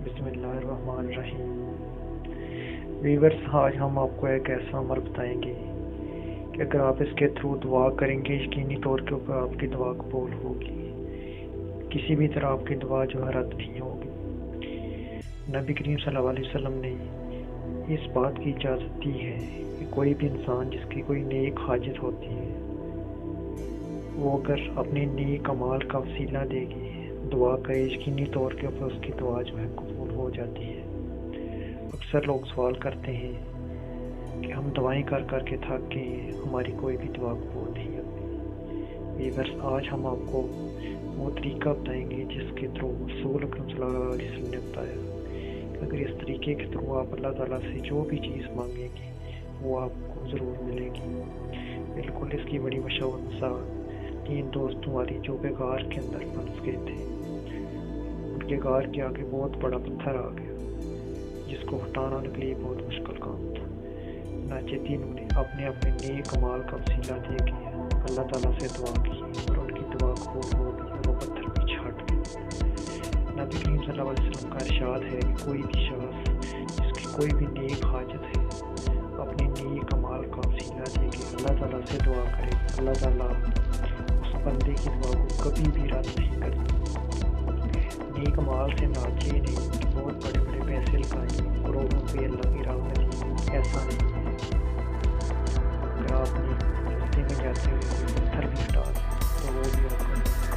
بسم اللہ الرحمن الرحیم۔ ویورز، آج ہم آپ کو ایک ایسا عمل بتائیں گے کہ اگر آپ اس کے تھرو دعا کریں گے یقینی طور کے اوپر آپ کی دعا قبول ہوگی، کسی بھی طرح آپ کی دعا جو ہے رد نہیں ہوگی۔ نبی کریم صلی اللہ علیہ وسلم نے اس بات کی اجازت دی ہے کہ کوئی بھی انسان جس کی کوئی نیک حاجت ہوتی ہے وہ اگر اپنی نیک اعمال کا وسیلہ دے گی، دعا کرے، یقینی طور کے اوپر اس کی دعا جو ہے قبول ہو جاتی ہے۔ اکثر لوگ سوال کرتے ہیں کہ ہم دعائیں کر کر کے تھک گئے ہیں، ہماری کوئی بھی دعا قبول نہیں ہوتی۔ ویورز، آج ہم آپ کو وہ طریقہ بتائیں گے جس کے تھرو رسول اکرم صلی اللہ علیہ وسلم نے بتایا کہ اگر اس طریقے کے تھرو آپ اللہ تعالیٰ سے جو بھی چیز مانگیں گے وہ آپ کو ضرور ملے گی۔ بالکل اس کی بڑی مشہور مثال 3 دوست ہماری جو کہ غار کے اندر پھنس گئے تھے، ان کے غار کے آگے بہت بڑا پتھر آ گیا جس کو ہٹانا ان کے لیے بہت مشکل کام تھا۔ چنانچہ تینوں نے اپنے اپنے نیک اعمال کا وسیلہ دے کے اللہ تعالیٰ سے دعا کی اور ان کی دعا قبول ہو گئی اور وہ پتھر پیچھے ہٹ گئے۔ نبی کریم صلی اللہ علیہ وسلم کا ارشاد ہے کہ کوئی بھی شخص جس کی کوئی بھی نیک حاجت ہے اپنے نیک اعمال کا وسیلہ دے کے اللہ تعالیٰ سے دعا کرے، اللہ تعالیٰ اس بندے کی دعا کو کبھی بھی رد نہیں کرتے۔ نیک اعمال سے ناچے نہیں کہ بہت بڑے بڑے پیسے لگائیں، کروڑوں روپے اللہ کی راہ میں دیں، ایسا نہیں ہے۔ اگر آپ نے راستے میں جاتے ہوئے کوئی پتھر بھی ہٹا دیں تو وہ بھی آپ کا